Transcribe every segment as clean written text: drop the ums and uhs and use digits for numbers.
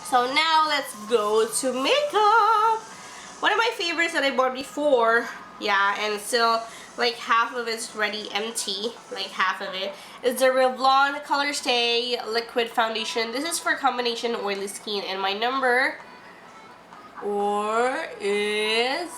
So now let's go to makeup. One of my favorites that I bought before, yeah, and still like half of it's already empty, like half of it, is the Revlon Color Stay Liquid Foundation. This is for combination oily skin, and my number is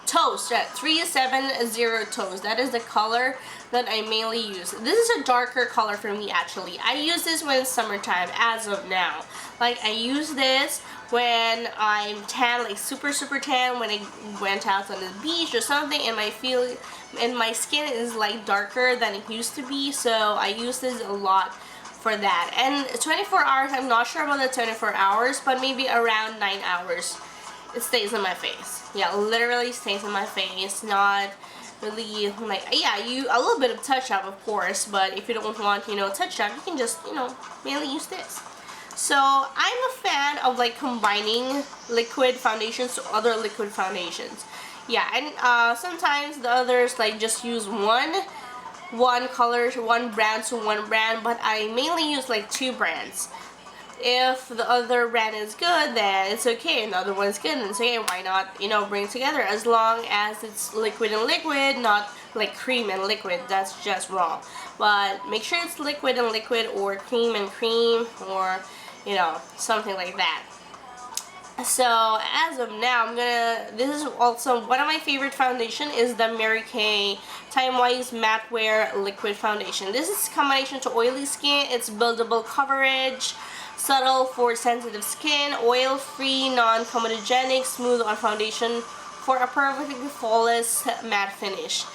Toast at 370 Toast. That is the color that I mainly use. This is a darker color for me actually. I use this when it's summertime as of now. Like I use this when I'm tan, like super tan, when I went out on the beach or something, and my skin is like darker than it used to be, so I use this a lot for that. And 24 hours, I'm not sure about the 24 hours, but maybe around 9 hours it stays on my face. Yeah, literally stays on my face. Not really like, yeah, you a little bit of touch up of course, but if you don't want, you know, touch up, you can just, you know, mainly use this. So I'm a fan of like combining liquid foundations to other liquid foundations. Yeah, and sometimes the others like just use one color, one brand to one brand, but I mainly use like 2 brands. If the other brand is good, then it's okay, and the other one's good, and it's okay. Why not, you know, bring together, as long as it's liquid and liquid, not like cream and liquid. That's just wrong. But make sure it's liquid and liquid, or cream and cream, or you know, something like that. So as of now, this is also one of my favorite foundation, is the Mary Kay Time Wise Matte Wear Liquid Foundation. This is combination to oily skin. It's buildable coverage, subtle for sensitive skin, oil-free, non-comedogenic, smooth on foundation for a perfectly flawless matte finish.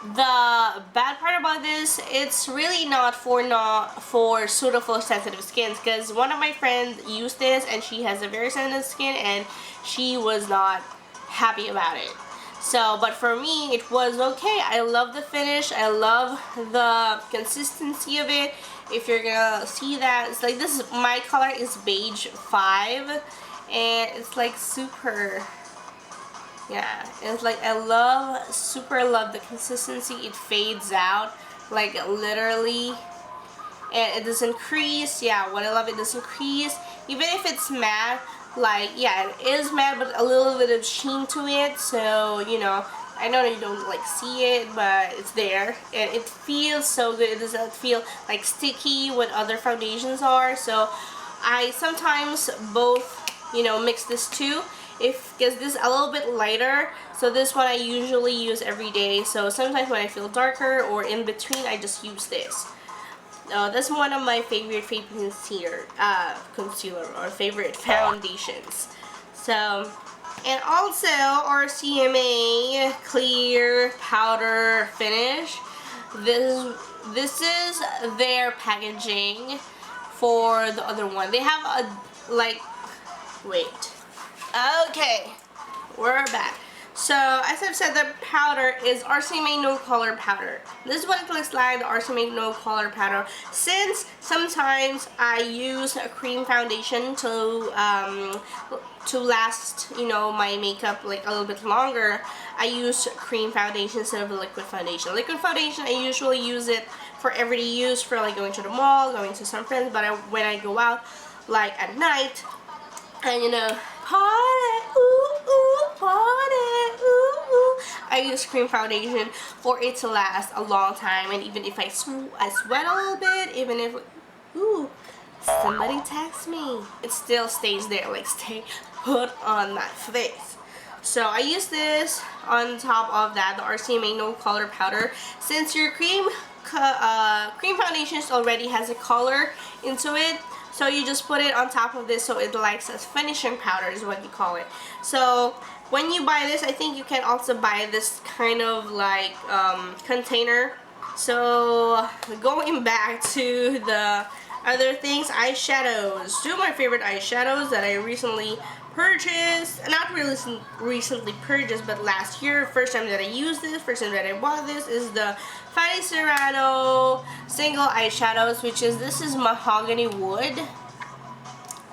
The bad part about this, it's really not for suitable sensitive skins, because one of my friends used this and she has a very sensitive skin and she was not happy about it. So, but for me, it was okay. I love the finish. I love the consistency of it. If you're gonna see that, it's like this. My color is beige 5, and it's like super. Yeah, it's like I super love the consistency. It fades out, like literally, and it doesn't crease. Yeah, what I love, it doesn't crease. Even if it's matte, like, yeah, it is matte, but a little bit of sheen to it. So, you know, I know you don't like see it, but it's there, and it feels so good. It doesn't feel like sticky what other foundations are. So I sometimes both, you know, mix this too, because this is a little bit lighter. So this one I usually use every day. So sometimes when I feel darker or in between, I just use this. That's one of my favorite concealer or favorite foundations. So, and also our CMA clear powder finish. This is their packaging for the other one. They have a like, wait. Okay, we're back. So, as I've said, the powder is RCMA No Color Powder. This is what it looks like, the RCMA No Color Powder. Since sometimes I use a cream foundation to last, you know, my makeup like a little bit longer, I use cream foundation instead of a liquid foundation. Liquid foundation, I usually use it for everyday use, for like going to the mall, going to some friends, but when I go out, like at night, and you know, party, ooh, ooh, party, ooh, ooh, I use cream foundation for it to last a long time. And even if I sweat a little bit, even if, ooh, somebody text me, it still stays there, like stay put on my face. So I use this on top of that, the RCMA No Color Powder. Since your cream foundation already has a color into it, so you just put it on top of this, so it likes as finishing powder is what you call it. So when you buy this, I think you can also buy this kind of like container. So going back to the other things, eyeshadows. Two of my favorite eyeshadows that I recently purchased, not really recently purchased, but last year, first time that I used this, first time that I bought this, is the Fati Serrano single eyeshadows, which is, this is mahogany wood,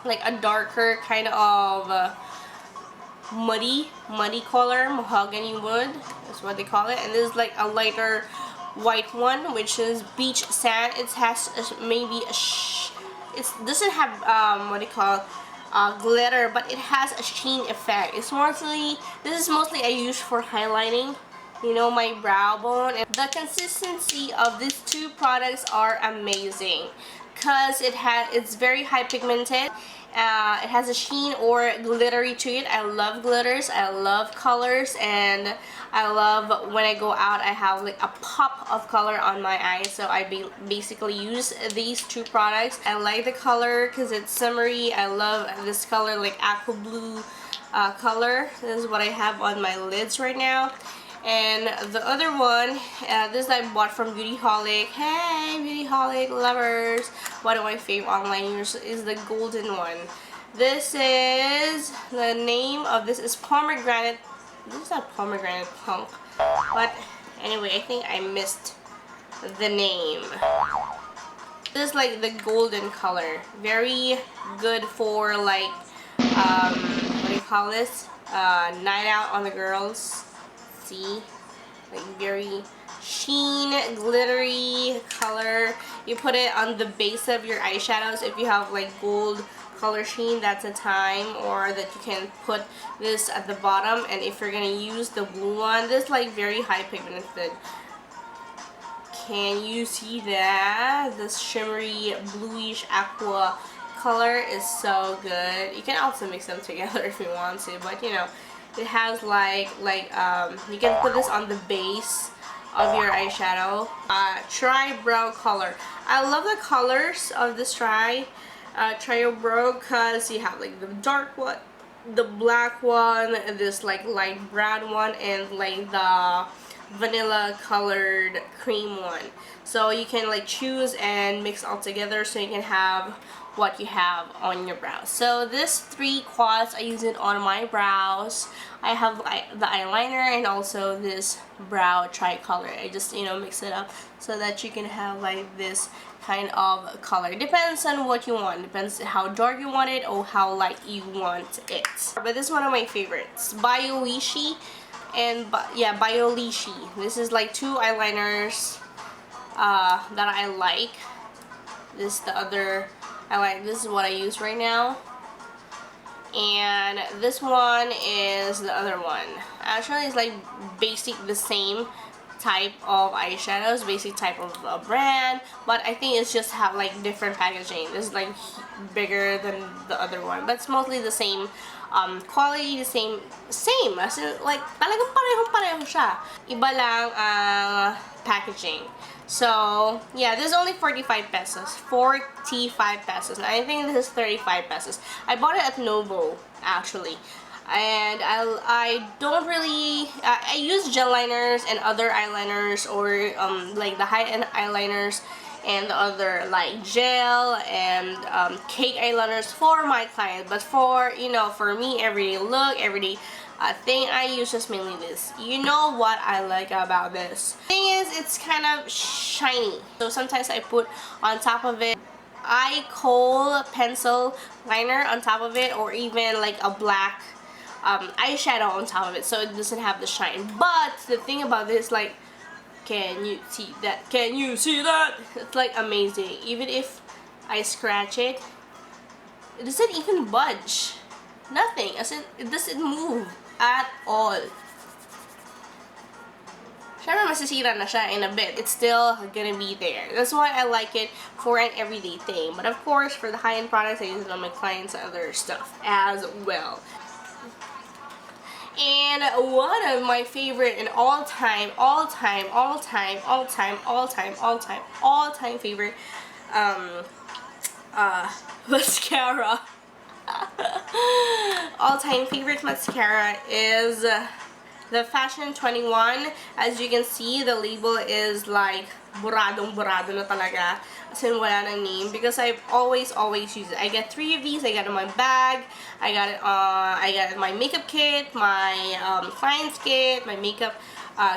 like a darker kind of muddy color, mahogany wood, that's what they call it. And this is like a lighter white one, which is beach sand. It has maybe it doesn't have what do you call glitter, but it has a sheen effect. This is mostly I use for highlighting, you know, my brow bone. And the consistency of these two products are amazing because it's very high pigmented. It has a sheen or glittery to it. I love glitters, I love colors, and I love when I go out I have like a pop of color on my eyes, so I basically use these two products. I like the color because it's summery. I love this color, like aqua blue color. This is what I have on my lids right now. And the other one, this I bought from Beautyholic. Hey, Beautyholic lovers! One of my favorite online users is the golden one. This is, the name of this is pomegranate. This is not pomegranate punk. But anyway, I think I missed the name. This is like the golden color. Very good for like, what do you call this? Night out on the girls. See, like very sheen, glittery color. You put it on the base of your eyeshadows if you have like gold color sheen, that's a time, or that you can put this at the bottom. And if you're gonna use the blue one, this is like very high pigmented. Can you see that? This shimmery bluish aqua color is so good. You can also mix them together if you want to, but you know, it has you can put this on the base of your eyeshadow. Try brow color. I love the colors of this try brow because you have like the dark one, the black one, this like light brown one, and like the vanilla colored cream one. So you can like choose and mix all together so you can have what you have on your brows. So this 3 quads, I use it on my brows. I have the eyeliner and also this brow tricolor. I just, you know, mix it up so that you can have like this kind of color. Depends on what you want. Depends how dark you want it or how light you want it. But this is one of my favorites. Biolishi and Biolishi. This is like 2 eyeliners that I like. This is the other this is what I use right now, and this one is the other one. Actually, it's like basic the same type of eyeshadows, basic type of brand, but I think it's just have like different packaging. This is like bigger than the other one, but it's mostly the same quality, the same as in, like talagang parehong-pareho siya. Iba lang ang packaging. So yeah, this is only 45 pesos. 45 pesos. And I think this is 35 pesos. I bought it at Novo actually. And I don't really I use gel liners and other eyeliners, or like the high-end eyeliners and the other like gel and cake eyeliners for my clients, but for, you know, for me, everyday look, everyday thing, I use just mainly this. You know what I like about this? Thing is, it's kind of shiny, so sometimes I put on top of it eye kohl pencil liner on top of it, or even like a black eyeshadow on top of it, so it doesn't have the shine. But the thing about this, like, can you see that? Can you see that? It's like amazing. Even if I scratch it, it doesn't even budge. Nothing. As in, it doesn't move at all. Syempre masisira na siya in a bit. It's still gonna be there. That's why I like it for an everyday thing. But of course, for the high-end products, I use it on my clients' other stuff as well. And one of my favorite and all-time favorite mascara. All-time favorite mascara is the Fashion 21. As you can see, the label is like buradong burado na talaga. As in, wala nang name, because I've always used it. I get 3 of these. I got it in my bag. I got it in my makeup kit, my client's kit, my makeup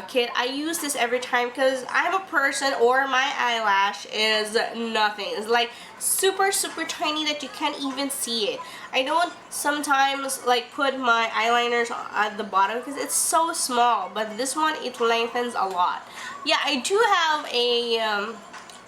kit. I use this every time because I'm a person, or my eyelash is nothing. It's like super tiny that you can't even see it. I don't sometimes like put my eyeliners at the bottom because it's so small, but this one, it lengthens a lot. Yeah, I do have a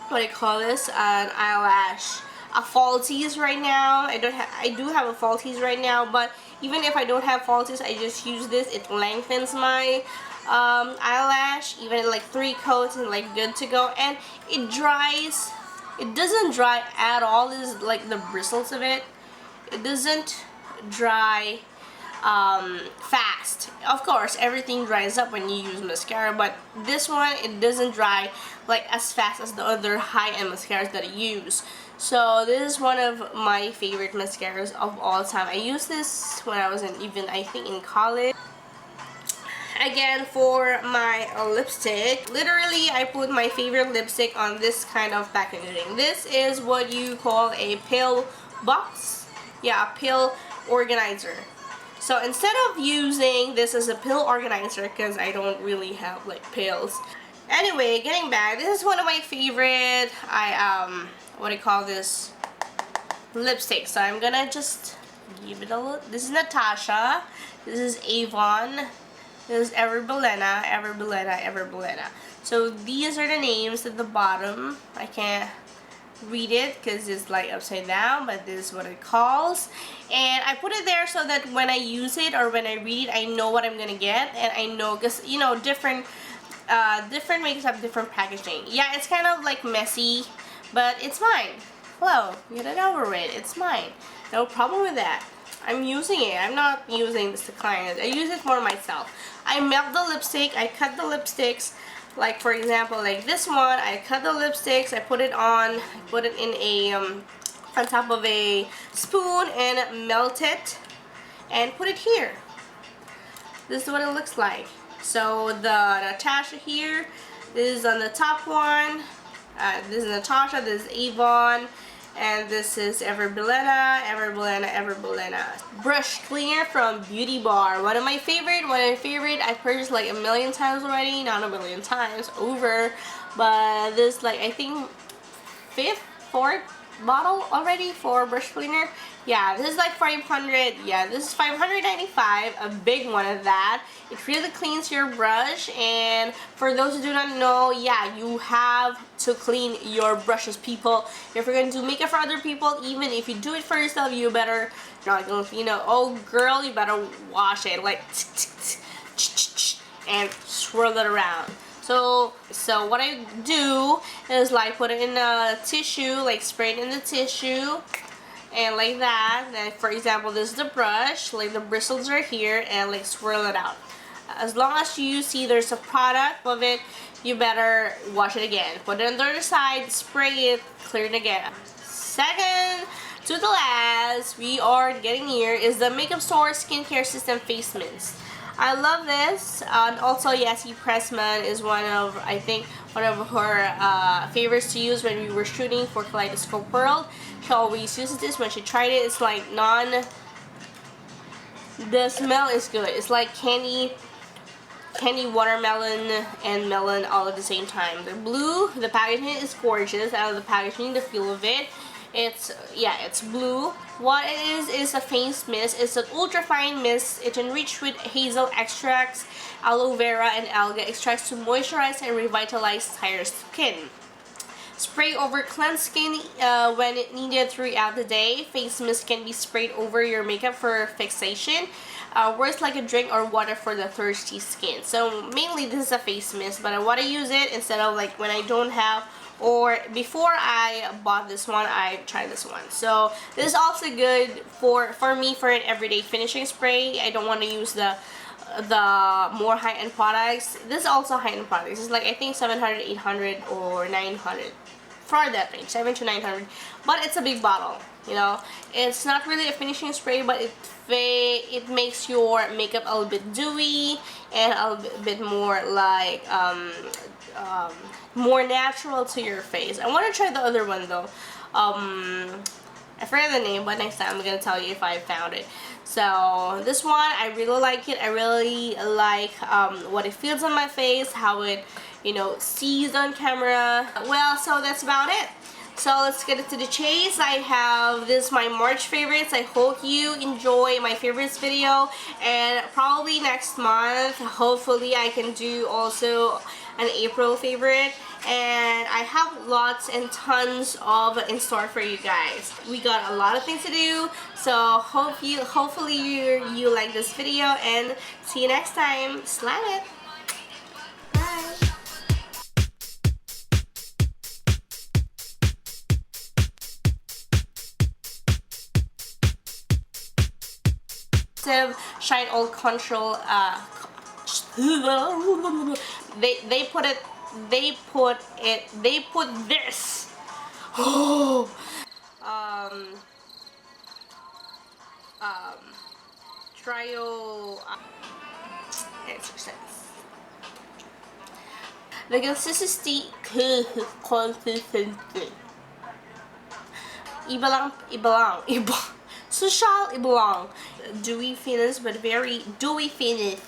what do you call this, an eyelash a falsies right now. I do have a falsies right now, but even if I don't have falsies, I just use this. It lengthens my eyelash, even like 3 coats and like good to go, and it dries. It doesn't dry at all. This is like the bristles of it. It doesn't dry fast. Of course, everything dries up when you use mascara, but this one, it doesn't dry like as fast as the other high-end mascaras that I use. So this is one of my favorite mascaras of all time. I used this when I was I think in college. Again, for my lipstick, literally I put my favorite lipstick on this kind of packaging. This is what you call a pill box. Yeah, a pill organizer. So instead of using this as a pill organizer, because I don't really have like pills. Anyway, getting back, this is one of my favorite, what do you call this, lipstick. So I'm gonna just give it a look. This is Natasha. This is Avon. This is Everbelena, Everbelena, Everbelena. So these are the names at the bottom. I can't read it because it's like upside down, but this is what it calls. And I put it there so that when I use it or when I read it, I know what I'm gonna get, and I know, because you know, different makers have different packaging. Yeah, it's kind of like messy, but it's mine. Hello, get it over with. It's mine. No problem with that. I'm using it. I'm not using this to clients. I use it for myself. I melt the lipstick. I cut the lipsticks. Like for example, like this one, I cut the lipsticks. I put it on. I put it in a on top of a spoon and melt it and put it here. This is what it looks like. So the Natasha here, this is on the top one. This is Natasha. This is Avon. And this is Everbelena, Everbelena, Everbelena. Brush cleaner from Beauty Bar. One of my favorite. I've purchased like a million times already. Not a million times, over. But this, like, I think 5th, 4th bottle already for brush cleaner. Yeah, this is like 500. Yeah, this is 595, a big one of that. It really cleans your brush, and for those who do not know, yeah, you have to clean your brushes, people. If you're going to do makeup for other people, even if you do it for yourself, you better, you know, oh girl, you better wash it, like, and swirl it around. So what I do is like put it in a tissue, like spray it in the tissue, and like that. Then for example, this is the brush, like the bristles are here, and like swirl it out. As long as you see there's a product of it, you better wash it again. Put it on the other side, spray it, clear it again. Second to the last, we are getting here, is the Makeup Store Skincare System Face Mist. I love this, and also Yassi Pressman is one of, I think, one of her favorites to use when we were shooting for Kaleidoscope World. She always uses this. When she tried it, it's like the smell is good. It's like candy, watermelon, and melon all at the same time. The blue, the packaging is gorgeous. I love the packaging, the feel of it. It's, yeah, it's blue. What it is a face mist. It's an ultra fine mist. It's enriched with hazel extracts, aloe vera, and alga extracts to moisturize and revitalize tired skin. Spray over cleansed skin when needed throughout the day. Face mist can be sprayed over your makeup for fixation. Works like a drink or water for the thirsty skin. So mainly this is a face mist, but I want to use it instead of like when I don't have, or before I bought this one, I tried this one. So this is also good for me for an everyday finishing spray. I don't want to use the more high-end products. This is also high-end products. It's like I think 700, 800, or 900. For that range, 700 to 900. But it's a big bottle, you know. It's not really a finishing spray, but it makes your makeup a little bit dewy and a little bit more like more natural to your face. I want to try the other one though. I forget the name, but next time I'm gonna tell you if I found it. So this one, I really like it. I really like what it feels on my face, how it, you know, sees on camera. Well, so that's about it. So let's get into the chase. I have this, my March favorites. I hope you enjoy my favorites video, and probably next month, hopefully I can do also an April favorite, and I have lots and tons of in store for you guys. We got a lot of things to do, so hopefully you like this video, and see you next time. Slam it. Bye. Shine All Control. They put this. Trio exercise. The consistency. Iba. Social iba. Dewy finish, but very dewy finish.